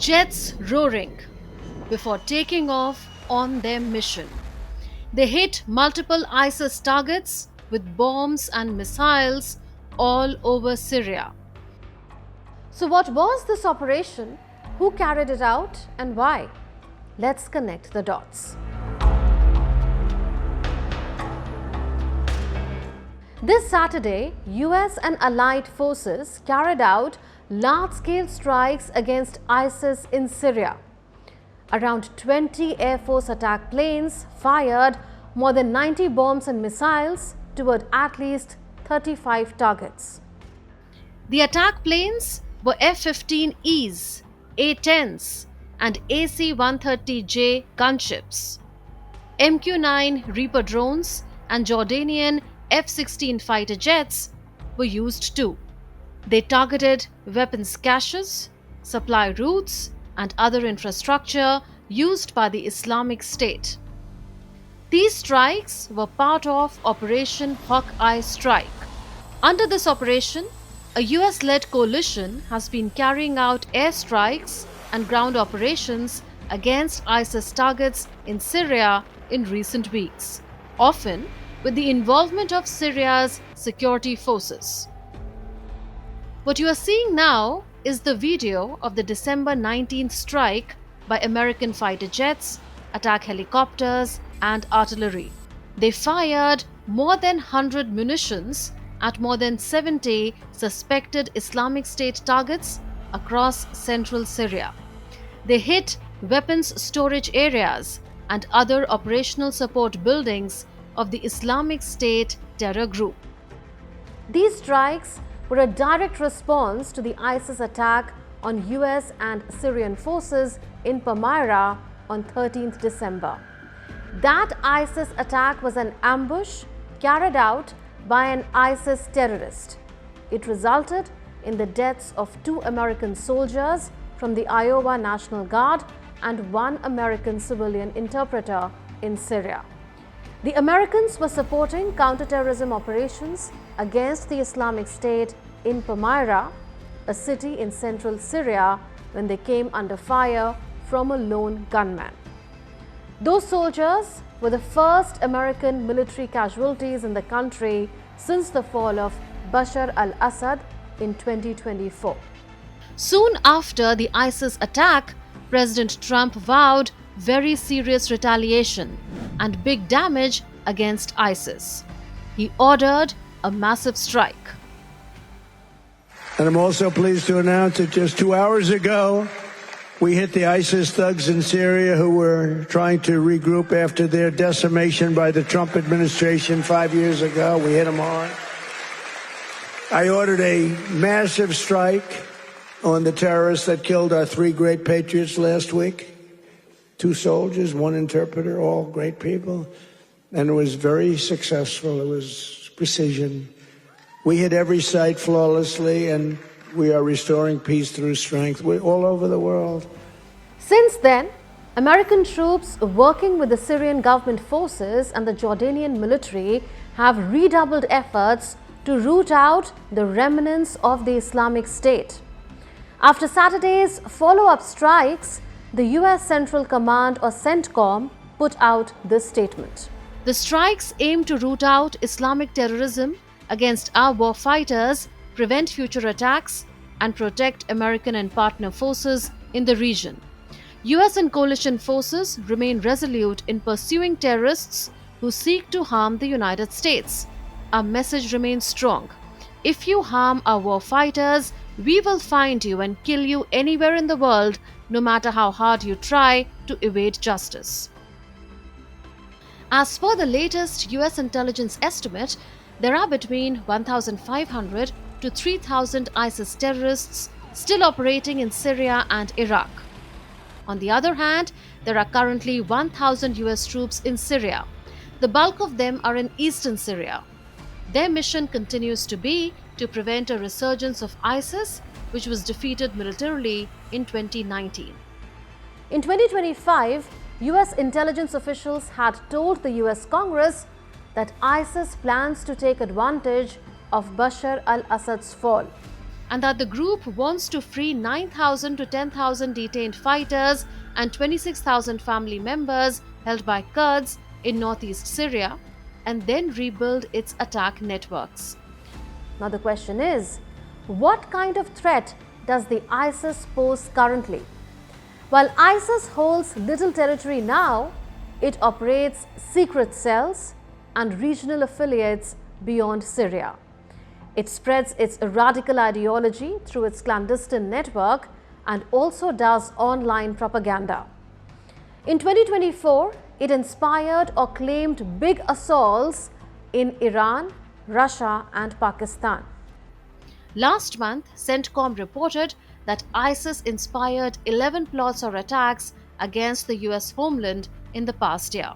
jets roaring before taking off on their mission. They hit multiple ISIS targets with bombs and missiles all over Syria. So what was this operation? Who carried it out and why? Let's connect the dots. This Saturday, US and allied forces carried out large-scale strikes against ISIS in Syria. Around 20 Air Force attack planes fired more than 90 bombs and missiles toward at least 35 targets. The attack planes were F-15Es, A-10s and AC-130J gunships. MQ-9 Reaper drones and Jordanian F-16 fighter jets were used too. They targeted weapons caches, supply routes and other infrastructure used by the Islamic State. These strikes were part of Operation Hawkeye Strike. Under this operation, a US-led coalition has been carrying out airstrikes and ground operations against ISIS targets in Syria in recent weeks, often with the involvement of Syria's security forces. What you are seeing now is the video of the December 19th strike by American fighter jets, attack helicopters and artillery. They fired more than 100 munitions at more than 70 suspected Islamic State targets across central Syria. They hit weapons storage areas and other operational support buildings of the Islamic State terror group. These strikes were a direct response to the ISIS attack on US and Syrian forces in Palmyra on 13th December. That ISIS attack was an ambush carried out by an ISIS terrorist. It resulted in the deaths of 2 American soldiers from the Iowa National Guard and 1 American civilian interpreter in Syria. The Americans were supporting counterterrorism operations against the Islamic State in Palmyra, a city in central Syria, when they came under fire from a lone gunman. Those soldiers were the first American military casualties in the country since the fall of Bashar al-Assad in 2024. Soon after the ISIS attack, President Trump vowed very serious retaliation and big damage against ISIS. He ordered a massive strike. And I'm also pleased to announce that just 2 hours ago, we hit the ISIS thugs in Syria who were trying to regroup after their decimation by the Trump administration 5 years ago. We hit them hard. I ordered a massive strike on the terrorists that killed our 3 great patriots last week. 2 soldiers, 1 interpreter, all great people. And it was very successful. It was precision. We hit every site flawlessly, and we are restoring peace through strength. We're all over the world. Since then, American troops working with the Syrian government forces and the Jordanian military have redoubled efforts to root out the remnants of the Islamic State. After Saturday's follow-up strikes, the US Central Command, or CENTCOM, put out this statement. The strikes aim to root out Islamic terrorism against our war fighters, prevent future attacks, and protect American and partner forces in the region. US and coalition forces remain resolute in pursuing terrorists who seek to harm the United States. Our message remains strong. If you harm our war fighters, we will find you and kill you anywhere in the world, no matter how hard you try to evade justice. As per the latest US intelligence estimate, there are between 1,500 to 3,000 ISIS terrorists still operating in Syria and Iraq. On the other hand, there are currently 1,000 US troops in Syria. The bulk of them are in eastern Syria. Their mission continues to be to prevent a resurgence of ISIS, which was defeated militarily in 2019. In 2025, US intelligence officials had told the US Congress that ISIS plans to take advantage of Bashar al-Assad's fall. and that the group wants to free 9,000 to 10,000 detained fighters and 26,000 family members held by Kurds in northeast Syria, and then rebuild its attack networks. Now the question is, what kind of threat does the ISIS pose currently? While ISIS holds little territory now, it operates secret cells and regional affiliates beyond Syria. It spreads its radical ideology through its clandestine network and also does online propaganda. In 2024, it inspired or claimed big assaults in Iran, Russia and Pakistan. Last month, CENTCOM reported that ISIS inspired 11 plots or attacks against the US homeland in the past year.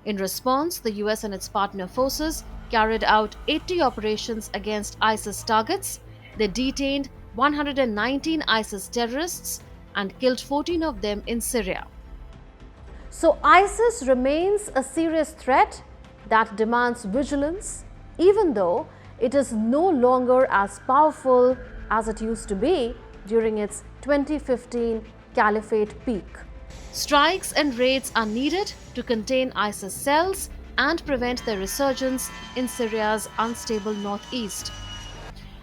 In response, the US and its partner forces carried out 80 operations against ISIS targets. They detained 119 ISIS terrorists and killed 14 of them in Syria. So ISIS remains a serious threat that demands vigilance, even though it is no longer as powerful as it used to be during its 2015 caliphate peak. Strikes and raids are needed to contain ISIS cells and prevent their resurgence in Syria's unstable northeast.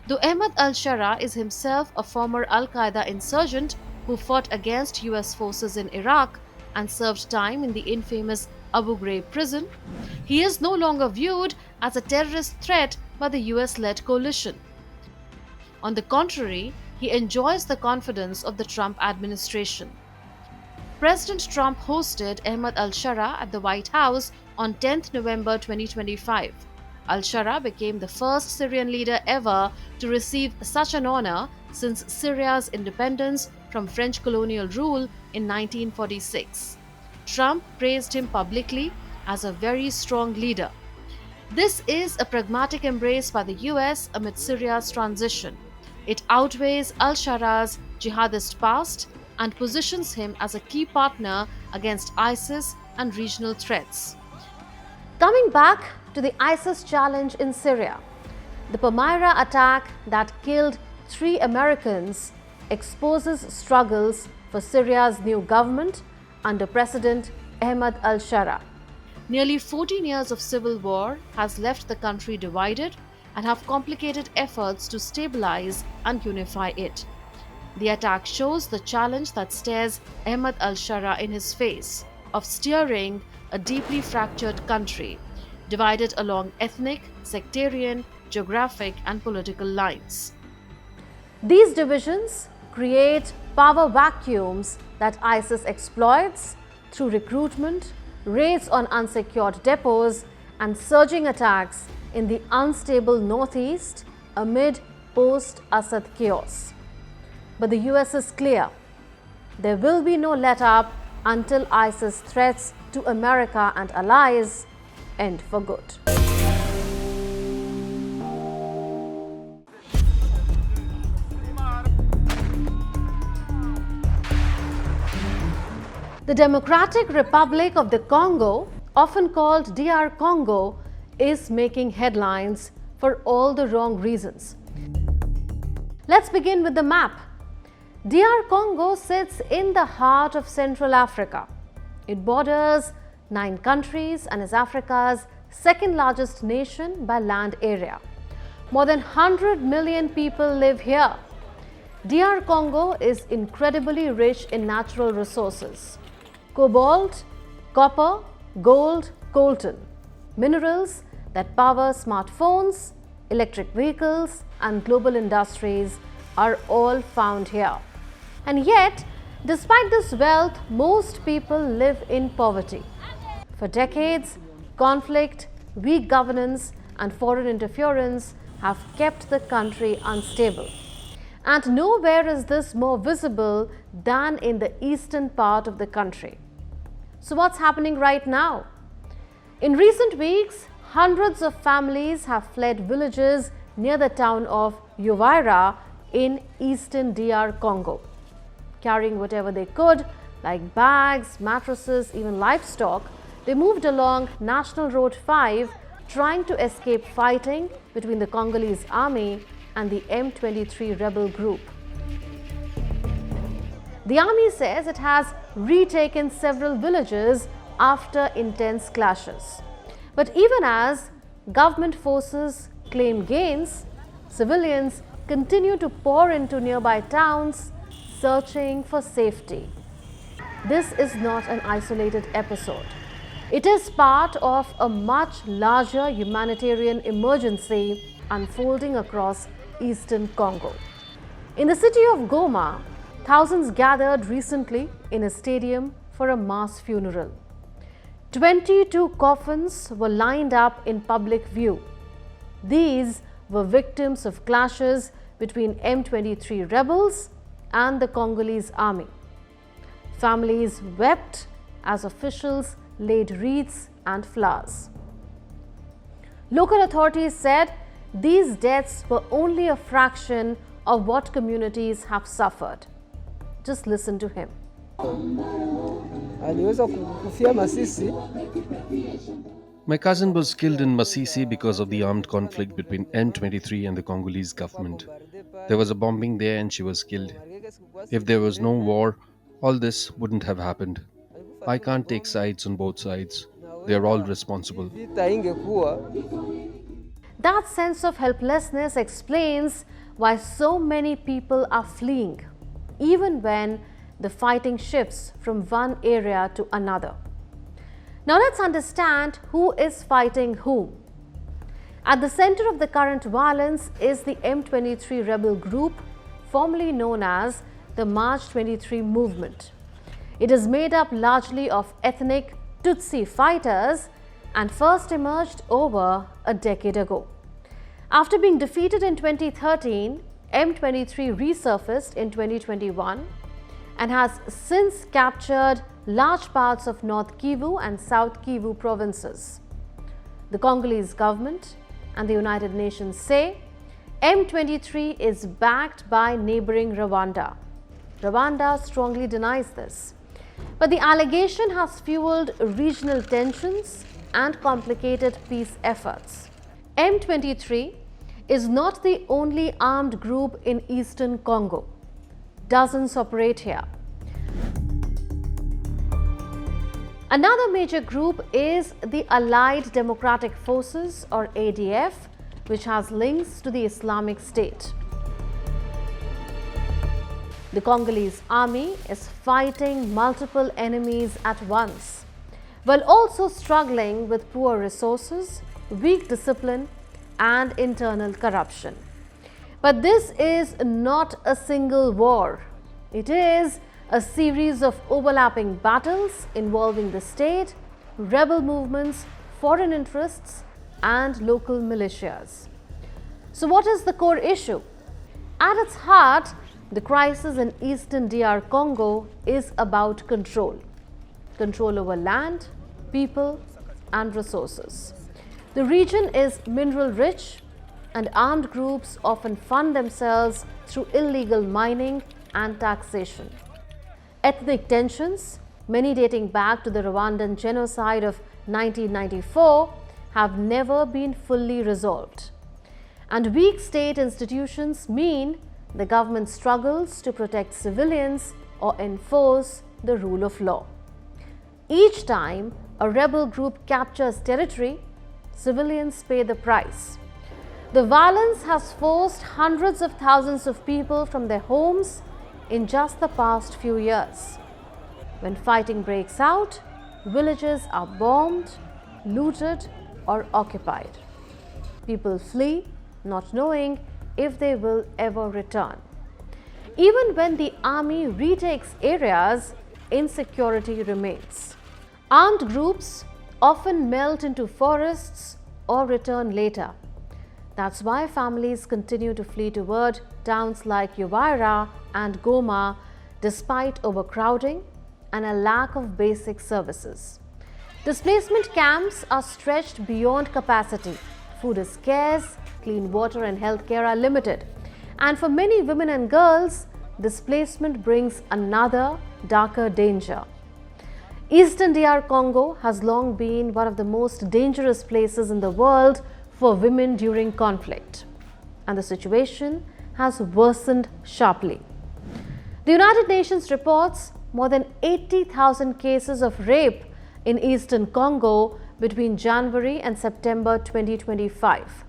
Though Ahmed al-Sharaa is himself a former al-Qaeda insurgent who fought against US forces in Iraq and served time in the infamous Abu Ghraib prison, he is no longer viewed as a terrorist threat by the US-led coalition. On the contrary, he enjoys the confidence of the Trump administration. President Trump hosted Ahmed al-Sharaa at the White House on 10 November 2025. Al-Sharaa became the first Syrian leader ever to receive such an honor since Syria's independence from French colonial rule in 1946. Trump praised him publicly as a very strong leader. This is a pragmatic embrace by the US amid Syria's transition. It outweighs al-Sharaa's jihadist past and positions him as a key partner against ISIS and regional threats. Coming back to the ISIS challenge in Syria, the Palmyra attack that killed 3 Americans exposes struggles for Syria's new government under President Ahmed al-Sharaa. Nearly 14 years of civil war has left the country divided and have complicated efforts to stabilize and unify it. The attack shows the challenge that stares Ahmed al-Sharaa in his face of steering a deeply fractured country, divided along ethnic, sectarian, geographic and political lines. These divisions create power vacuums that ISIS exploits through recruitment, raids on unsecured depots and surging attacks in the unstable northeast amid post-Assad chaos. But the US is clear. There will be no let-up until ISIS threats to America and allies end for good. The Democratic Republic of the Congo, often called DR Congo, is making headlines for all the wrong reasons. Let's begin with the map. DR Congo sits in the heart of Central Africa. It borders 9 countries and is Africa's second largest nation by land area. More than 100 million people live here. DR Congo is incredibly rich in natural resources. Cobalt, copper, gold, coltan, minerals that power smartphones, electric vehicles and global industries are all found here. And yet, despite this wealth, most people live in poverty. For decades, conflict, weak governance and foreign interference have kept the country unstable. And nowhere is this more visible than in the eastern part of the country. So what's happening right now? In recent weeks, hundreds of families have fled villages near the town of Uvira in eastern DR Congo. Carrying whatever they could, like bags, mattresses, even livestock, they moved along National Road 5 trying to escape fighting between the Congolese army and the M23 rebel group. The army says it has retaken several villages after intense clashes. But even as government forces claim gains, civilians continue to pour into nearby towns, searching for safety. This is not an isolated episode. It is part of a much larger humanitarian emergency unfolding across eastern Congo. In the city of Goma, thousands gathered recently in a stadium for a mass funeral. 22 coffins were lined up in public view. These were victims of clashes between M23 rebels and the Congolese army. Families wept as officials laid wreaths and flowers. Local authorities said these deaths were only a fraction of what communities have suffered. Just listen to him. My cousin was killed in Masisi because of the armed conflict between M23 and the Congolese government. There was a bombing there and she was killed. If there was no war, all this wouldn't have happened. I can't take sides on both sides. They are all responsible. That sense of helplessness explains why so many people are fleeing, even when the fighting shifts from one area to another. Now let's understand who is fighting whom. At the center of the current violence is the M23 rebel group, formerly known as the March 23 movement. It is made up largely of ethnic Tutsi fighters and first emerged over a decade ago. After being defeated in 2013, M23 resurfaced in 2021 and has since captured large parts of North Kivu and South Kivu provinces. The Congolese government and the United Nations say M23 is backed by neighboring Rwanda. Rwanda strongly denies this. But the allegation has fueled regional tensions and complicated peace efforts. M23 is not the only armed group in eastern Congo. Dozens operate here. Another major group is the Allied Democratic Forces, or ADF, which has links to the Islamic State. The Congolese army is fighting multiple enemies at once, while also struggling with poor resources, weak discipline, and internal corruption. But this is not a single war. It is a series of overlapping battles involving the state, rebel movements, foreign interests, and local militias. So what is the core issue? At its heart, the crisis in eastern DR Congo is about control. Control over land, people, and resources. The region is mineral rich, and armed groups often fund themselves through illegal mining and taxation. Ethnic tensions, many dating back to the Rwandan genocide of 1994, have never been fully resolved. And weak state institutions mean the government struggles to protect civilians or enforce the rule of law. Each time a rebel group captures territory, civilians pay the price. The violence has forced hundreds of thousands of people from their homes in just the past few years. When fighting breaks out, villages are bombed, looted, or occupied. People flee, not knowing if they will ever return. Even when the army retakes areas, insecurity remains. Armed groups often melt into forests or return later. That's why families continue to flee toward towns like Uvira and Goma despite overcrowding and a lack of basic services. Displacement camps are stretched beyond capacity. Food is scarce, clean water and healthcare are limited. And for many women and girls, displacement brings another darker danger. Eastern DR Congo has long been one of the most dangerous places in the world for women during conflict. and the situation has worsened sharply. The United Nations reports more than 80,000 cases of rape in eastern Congo between January and September 2025.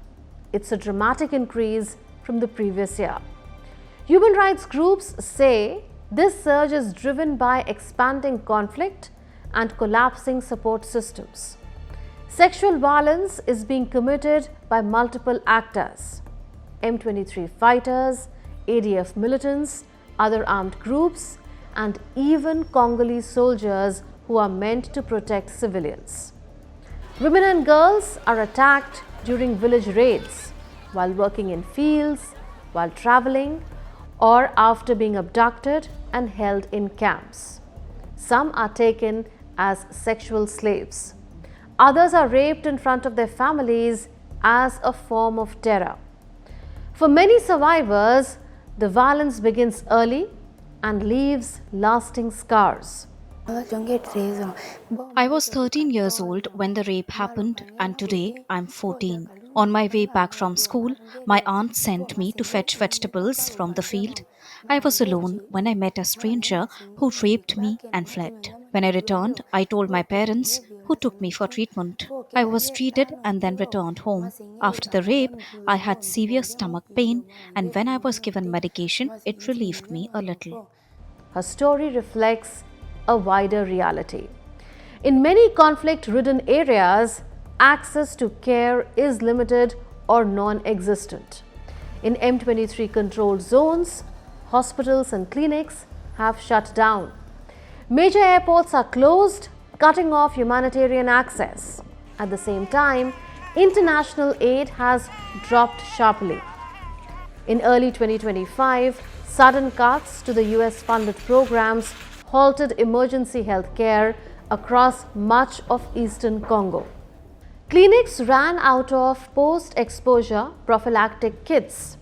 It's a dramatic increase from the previous year. Human rights groups say this surge is driven by expanding conflict and collapsing support systems. Sexual violence is being committed by multiple actors: M23 fighters, ADF militants, other armed groups, and even Congolese soldiers who are meant to protect civilians. Women and girls are attacked during village raids, while working in fields, while traveling, or after being abducted and held in camps. Some are taken as sexual slaves. Others are raped in front of their families as a form of terror. For many survivors, the violence begins early and leaves lasting scars. I was 13 years old when the rape happened, and today I'm 14. On my way back from school, my aunt sent me to fetch vegetables from the field. I was alone when I met a stranger who raped me and fled. When I returned, I told my parents, who took me for treatment. I was treated and then returned home. After the rape, I had severe stomach pain, and when I was given medication, it relieved me a little. Her story reflects a wider reality. In many conflict-ridden areas, access to care is limited or non-existent. In M23 controlled zones, hospitals and clinics have shut down. Major airports are closed, cutting off humanitarian access. At the same time, international aid has dropped sharply. In early 2025, sudden cuts to the US-funded programs halted emergency health care across much of eastern Congo. Clinics ran out of post-exposure prophylactic kits.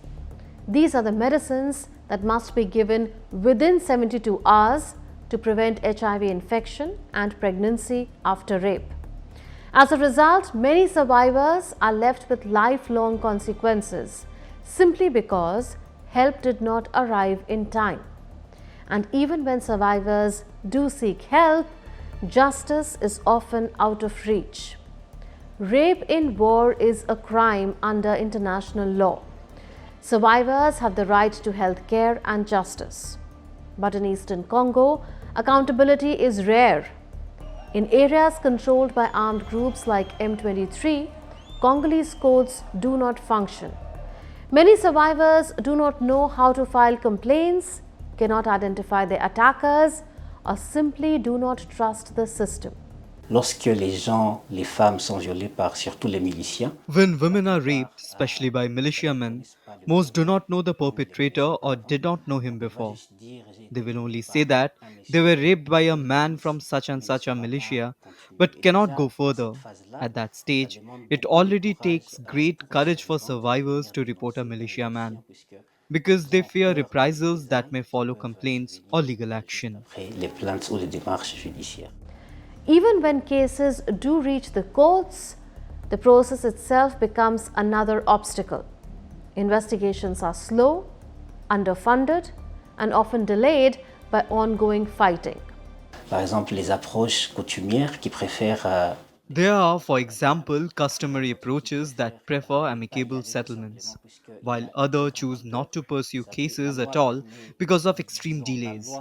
These are the medicines that must be given within 72 hours to prevent HIV infection and pregnancy after rape. As a result, many survivors are left with lifelong consequences simply because help did not arrive in time. And even when survivors do seek help, justice is often out of reach. Rape in war is a crime under international law. Survivors have the right to health care and justice. But in eastern Congo, accountability is rare. In areas controlled by armed groups like M23, Congolese courts do not function. Many survivors do not know how to file complaints, cannot identify their attackers, or simply do not trust the system. Lorsque les femmes sont violées par surtout les miliciens. When women are raped, especially by militiamen, most do not know the perpetrator or did not know him before. They will only say that they were raped by a man from such and such a militia, but cannot go further. At that stage, it already takes great courage for survivors to report a militiaman, because they fear reprisals that may follow complaints or legal action. Les plaintes ou les démarches judiciaires. Even when cases do reach the courts, the process itself becomes another obstacle. Investigations are slow, underfunded, and often delayed by ongoing fighting. Par exemple, les approches coutumières qui préfèrent There are, for example, customary approaches that prefer amicable settlements, while others choose not to pursue cases at all because of extreme delays.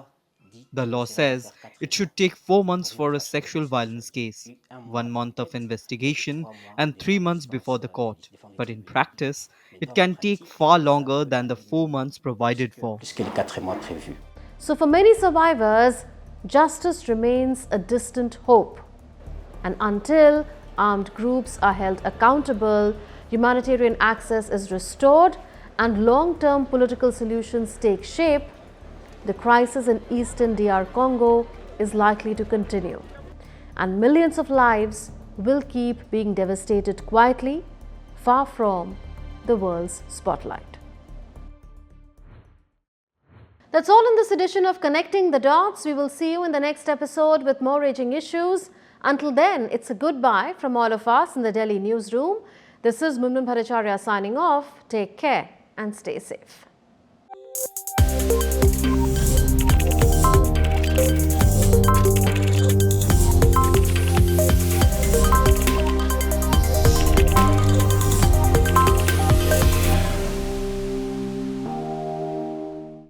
The law says it should take 4 months for a sexual violence case, 1 month of investigation, and 3 months before the court. But in practice, it can take far longer than the 4 months provided for. plus que les 4 mois prévus. So for many survivors, justice remains a distant hope. And until armed groups are held accountable, humanitarian access is restored, and long-term political solutions take shape, the crisis in eastern DR Congo is likely to continue. And millions of lives will keep being devastated quietly, far from the world's spotlight. That's all in this edition of Connecting the Dots. We will see you in the next episode with more raging issues. Until then, it's a goodbye from all of us in the Delhi newsroom. This is Munmun Bhattacharya signing off. Take care. and stay safe.